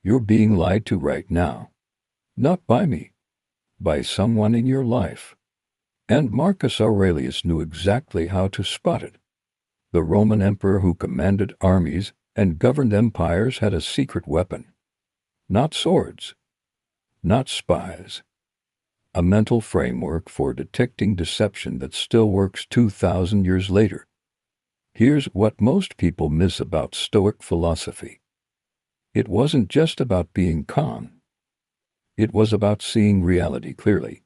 You're being lied to right now. Not by me, by someone in your life. And Marcus Aurelius knew exactly how to spot it. The Roman emperor who commanded armies and governed empires had a secret weapon. Not swords, not spies. A mental framework for detecting deception that still works 2,000 years later. Here's what most people miss about Stoic philosophy. It wasn't just about being calm. It was about seeing reality clearly.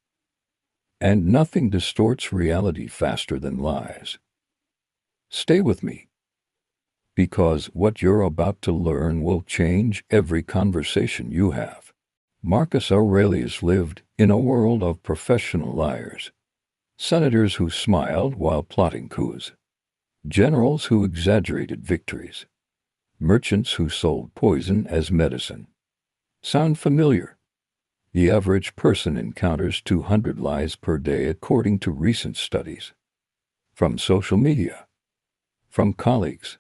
And nothing distorts reality faster than lies. Stay with me, because what you're about to learn will change every conversation you have. Marcus Aurelius lived in a world of professional liars. Senators who smiled while plotting coups. Generals who exaggerated victories. Merchants who sold poison as medicine. Sound familiar? The average person encounters 200 lies per day according to recent studies. From social media. From colleagues.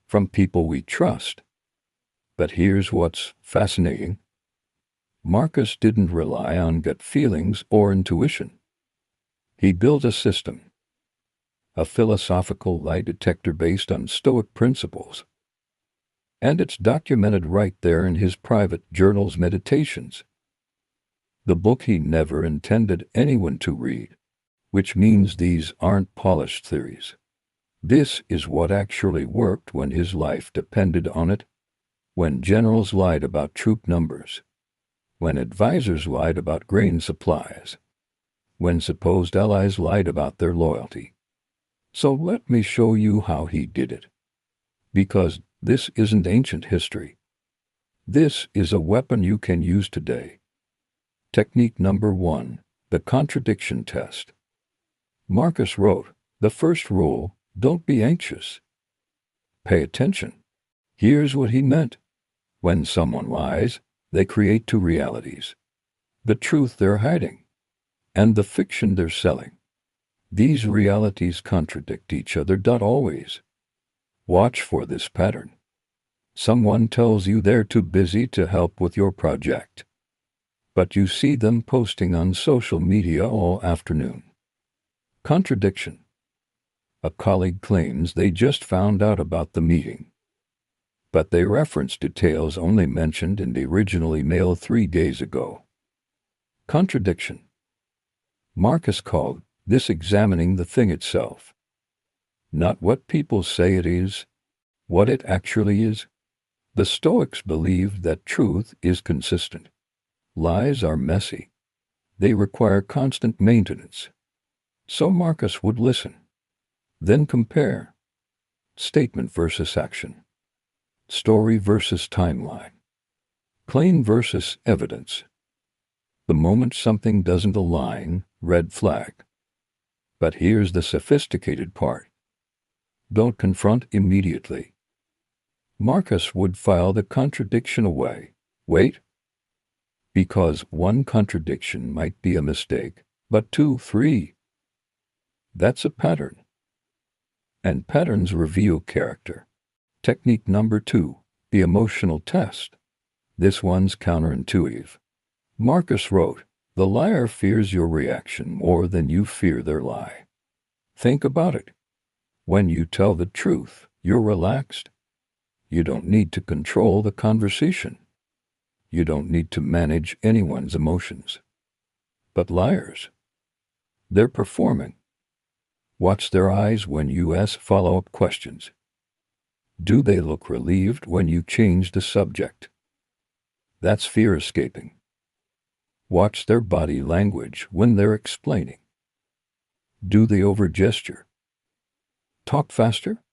From people we trust. But here's what's fascinating. Marcus didn't rely on gut feelings or intuition. He built a system. A philosophical lie detector based on Stoic principles. And it's documented right there in his private journal's meditations. The book he never intended anyone to read, which means these aren't polished theories. This is what actually worked when his life depended on it, when generals lied about troop numbers, when advisors lied about grain supplies, when supposed allies lied about their loyalty. So let me show you how he did it. Because this isn't ancient history. This is a weapon you can use today. Technique number 1, the contradiction test. Marcus wrote, the first rule, don't be anxious. Pay attention. Here's what he meant. When someone lies, they create two realities. The truth they're hiding, and the fiction they're selling. These realities contradict each other. Always. Watch for this pattern. Someone tells you they're too busy to help with your project, but you see them posting on social media all afternoon. Contradiction. A colleague claims they just found out about the meeting, but they reference details only mentioned in the original email 3 days ago. Contradiction. Marcus called this examining the thing itself. Not what people say it is, what it actually is. The Stoics believed that truth is consistent. Lies are messy. They require constant maintenance. So Marcus would listen, then compare. Statement versus action. Story versus timeline. Claim versus evidence. The moment something doesn't align, red flag. But here's the sophisticated part. Don't confront immediately. Marcus would file the contradiction away. Wait. Because one contradiction might be a mistake, but 2, 3. That's a pattern. And patterns reveal character. Technique number 2, the emotional test. This one's counterintuitive. Marcus wrote, the liar fears your reaction more than you fear their lie. Think about it. When you tell the truth, you're relaxed. You don't need to control the conversation. You don't need to manage anyone's emotions. But liars, they're performing. Watch their eyes when you ask follow-up questions. Do they look relieved when you change the subject? That's fear escaping. Watch their body language when they're explaining. Do they overgesture? Talk faster?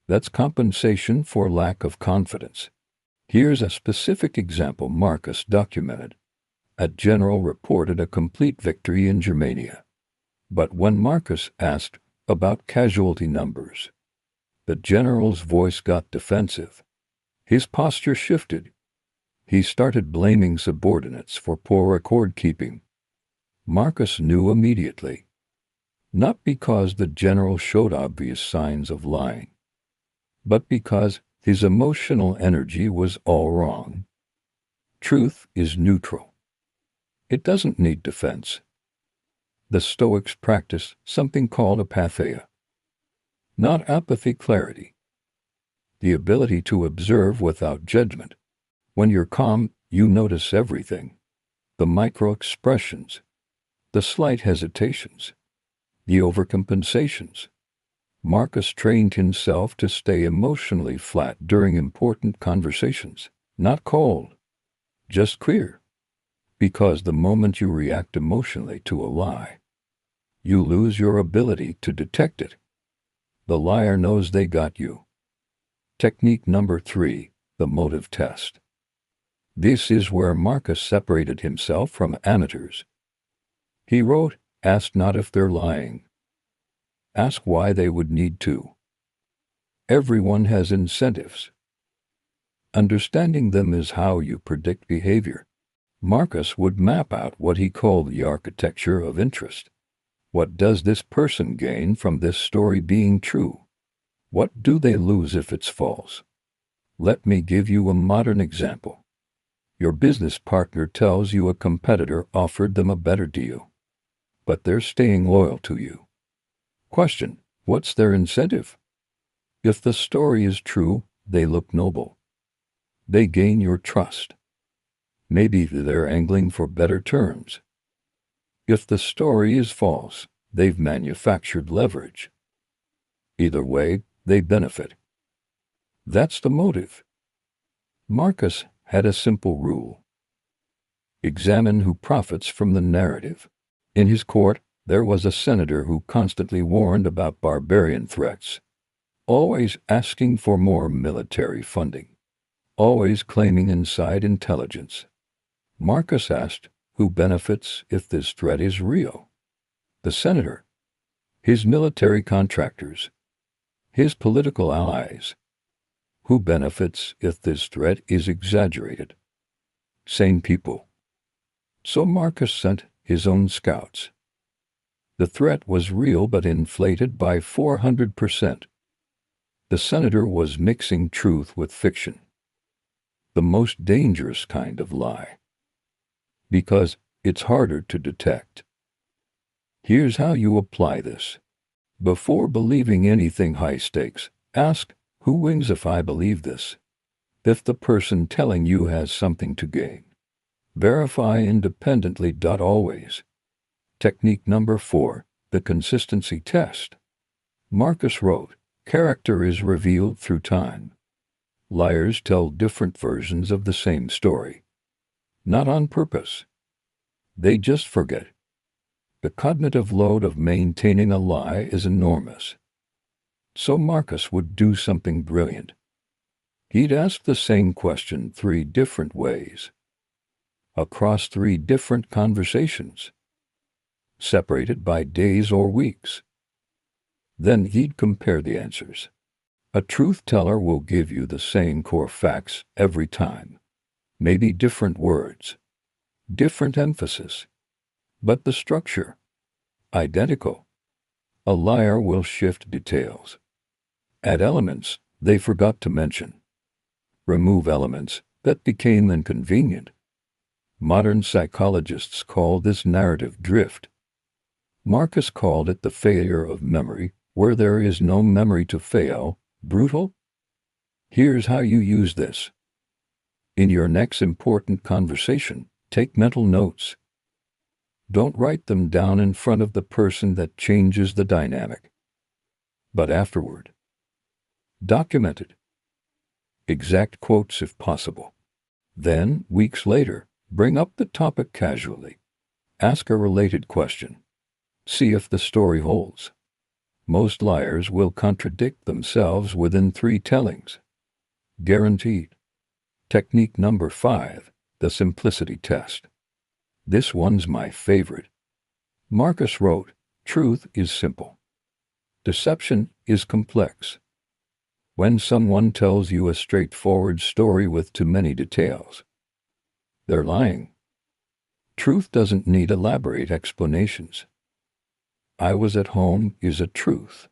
That's compensation for lack of confidence. Here's a specific example Marcus documented. A general reported a complete victory in Germania. But when Marcus asked about casualty numbers, the general's voice got defensive. His posture shifted. He started blaming subordinates for poor record-keeping. Marcus knew immediately. Not because the general showed obvious signs of lying, but because His emotional energy was all wrong. Truth is neutral. It doesn't need defense. The Stoics practiced something called apatheia. Not apathy, clarity. The ability to observe without judgment. When you're calm, you notice everything. The micro-expressions, the slight hesitations, the overcompensations. Marcus trained himself to stay emotionally flat during important conversations. Not cold, just clear. Because the moment you react emotionally to a lie, you lose your ability to detect it. The liar knows they got you. Technique number 3, the motive test. This is where Marcus separated himself from amateurs. He wrote, "Ask not if they're lying. Ask why they would need to." Everyone has incentives. Understanding them is how you predict behavior. Marcus would map out what he called the architecture of interest. What does this person gain from this story being true? What do they lose if it's false? Let me give you a modern example. Your business partner tells you a competitor offered them a better deal, but they're staying loyal to you. Question: what's their incentive? If the story is true, they look noble. They gain your trust. Maybe they're angling for better terms. If the story is false, they've manufactured leverage. Either way, they benefit. That's the motive. Marcus had a simple rule. Examine who profits from the narrative. In his court, there was a senator who constantly warned about barbarian threats, always asking for more military funding, always claiming inside intelligence. Marcus asked, who benefits if this threat is real? The senator, his military contractors, his political allies. Who benefits if this threat is exaggerated? Sane people. So Marcus sent his own scouts. The threat was real but inflated by 400%. The senator was mixing truth with fiction. The most dangerous kind of lie. Because it's harder to detect. Here's how you apply this. Before believing anything high stakes, ask, who wins if I believe this? If the person telling you has something to gain. Verify independently. Always. Technique number 4, the consistency test. Marcus wrote, character is revealed through time. Liars tell different versions of the same story. Not on purpose. They just forget. The cognitive load of maintaining a lie is enormous. So Marcus would do something brilliant. He'd ask the same question 3 different ways, across 3 different conversations, separated by days or weeks. Then he'd compare the answers. A truth teller will give you the same core facts every time, maybe different words, different emphasis, but the structure, identical. A liar will shift details, add elements they forgot to mention, remove elements that became inconvenient. Modern psychologists call this narrative drift. Marcus called it the failure of memory, where there is no memory to fail. Brutal? Here's how you use this. In your next important conversation, take mental notes. Don't write them down in front of the person, that changes the dynamic. But afterward, document it. Exact quotes if possible. Then, weeks later, bring up the topic casually. Ask a related question. See if the story holds. Most liars will contradict themselves within 3 tellings. Guaranteed. Technique number 5, the simplicity test. This one's my favorite. Marcus wrote, truth is simple. Deception is complex. When someone tells you a straightforward story with too many details, they're lying. Truth doesn't need elaborate explanations. I was at home is a truth.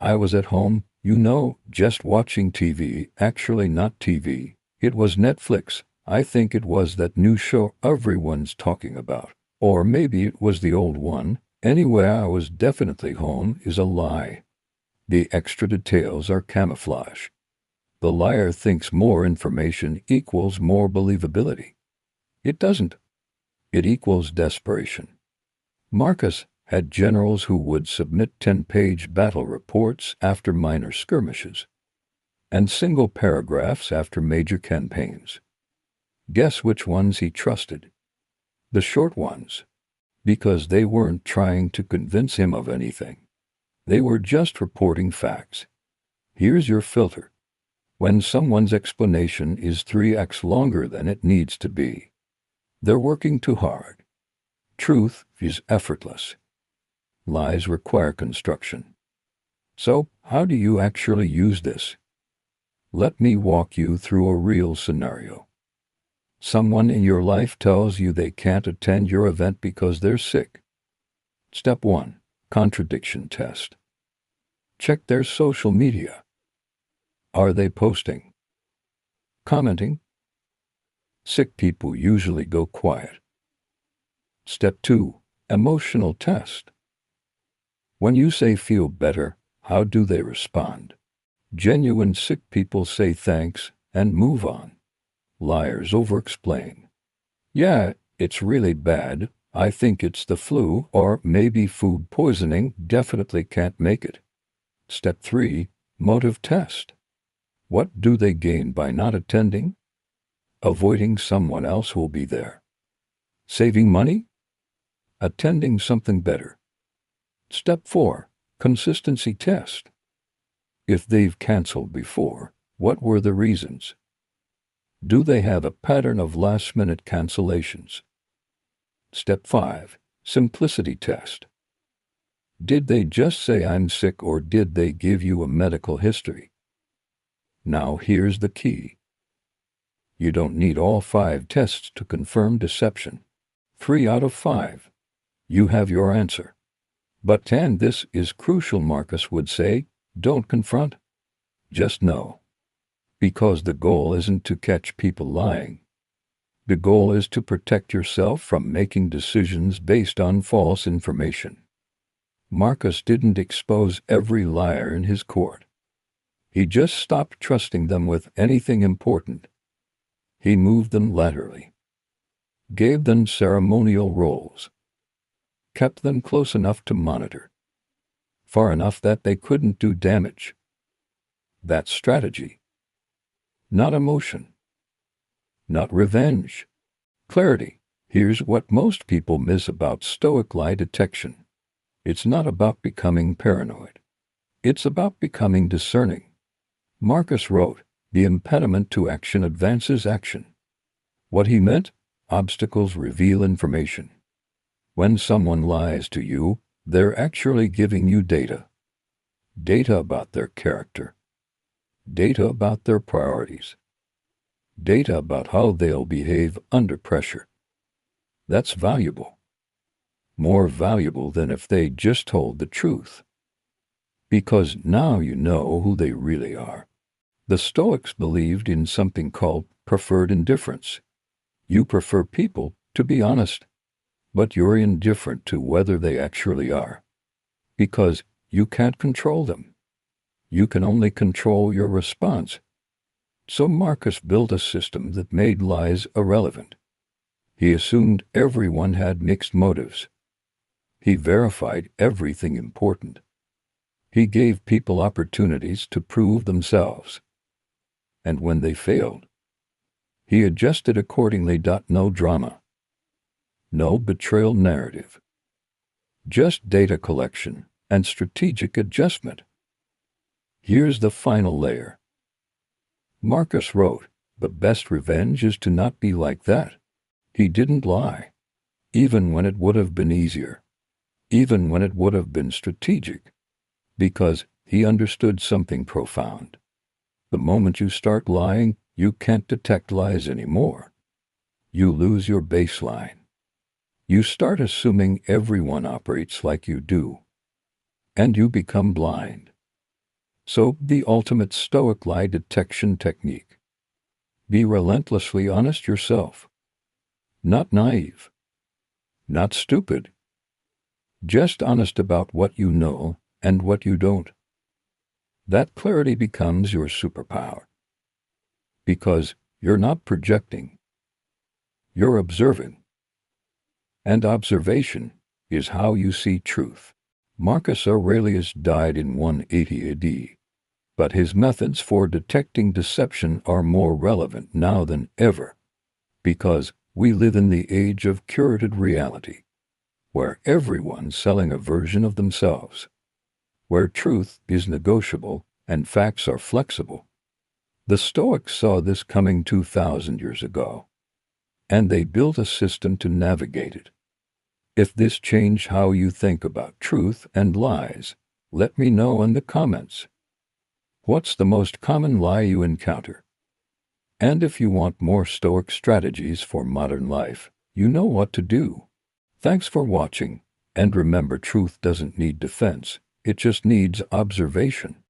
I was at home Just watching TV, actually not TV. It was Netflix. I think it was that new show everyone's talking about. Or maybe it was the old one. Anyway, I was definitely home is a lie. The extra details are camouflage. The liar thinks more information equals more believability. It doesn't. It equals desperation. Marcus had generals who would submit 10-page battle reports after minor skirmishes, and single paragraphs after major campaigns. Guess which ones he trusted? The short ones, because they weren't trying to convince him of anything. They were just reporting facts. Here's your filter. When someone's explanation is 3x longer than it needs to be, they're working too hard. Truth is effortless. Lies require construction. So, how do you actually use this? Let me walk you through a real scenario. Someone in your life tells you they can't attend your event because they're sick. Step 1. Contradiction test. Check their social media. Are they posting? Commenting? Sick people usually go quiet. Step 2. Emotional test. When you say feel better, how do they respond? Genuine sick people say thanks and move on. Liars over-explain. Yeah, it's really bad. I think it's the flu or maybe food poisoning. Definitely can't make it. Step 3. Motive test. What do they gain by not attending? Avoiding someone else who'll be there. Saving money? Attending something better. Step 4. Consistency test. If they've canceled before, what were the reasons? Do they have a pattern of last-minute cancellations? Step 5. Simplicity test. Did they just say I'm sick or did they give you a medical history? Now here's the key. You don't need all 5 tests to confirm deception. 3 out of 5. You have your answer. But and this is crucial, Marcus would say, don't confront. Just know. Because the goal isn't to catch people lying. The goal is to protect yourself from making decisions based on false information. Marcus didn't expose every liar in his court. He just stopped trusting them with anything important. He moved them laterally. Gave them ceremonial roles. Kept them close enough to monitor. Far enough that they couldn't do damage. That's strategy. Not emotion. Not revenge. Clarity. Here's what most people miss about Stoic lie detection. It's not about becoming paranoid. It's about becoming discerning. Marcus wrote, "The impediment to action advances action." What he meant? Obstacles reveal information. When someone lies to you, they're actually giving you data. Data about their character. Data about their priorities. Data about how they'll behave under pressure. That's valuable. More valuable than if they just told the truth. Because now you know who they really are. The Stoics believed in something called preferred indifference. You prefer people to be honest, but you're indifferent to whether they actually are. Because you can't control them. You can only control your response. So Marcus built a system that made lies irrelevant. He assumed everyone had mixed motives. He verified everything important. He gave people opportunities to prove themselves. And when they failed, he adjusted accordingly. No drama. No betrayal narrative. Just data collection and strategic adjustment. Here's the final layer. Marcus wrote, "The best revenge is to not be like that." He didn't lie, even when it would have been easier, even when it would have been strategic, because he understood something profound. The moment you start lying, you can't detect lies anymore. You lose your baseline. You start assuming everyone operates like you do, and you become blind. So, the ultimate Stoic lie detection technique. Be relentlessly honest yourself. Not naive. Not stupid. Just honest about what you know and what you don't. That clarity becomes your superpower. Because you're not projecting. You're observing. And observation is how you see truth. Marcus Aurelius died in 180 AD, but his methods for detecting deception are more relevant now than ever, because we live in the age of curated reality, where everyone's selling a version of themselves, where truth is negotiable and facts are flexible. The Stoics saw this coming 2,000 years ago, and they built a system to navigate it. If this changed how you think about truth and lies, let me know in the comments. What's the most common lie you encounter? And if you want more Stoic strategies for modern life, you know what to do. Thanks for watching, and remember, truth doesn't need defense, it just needs observation.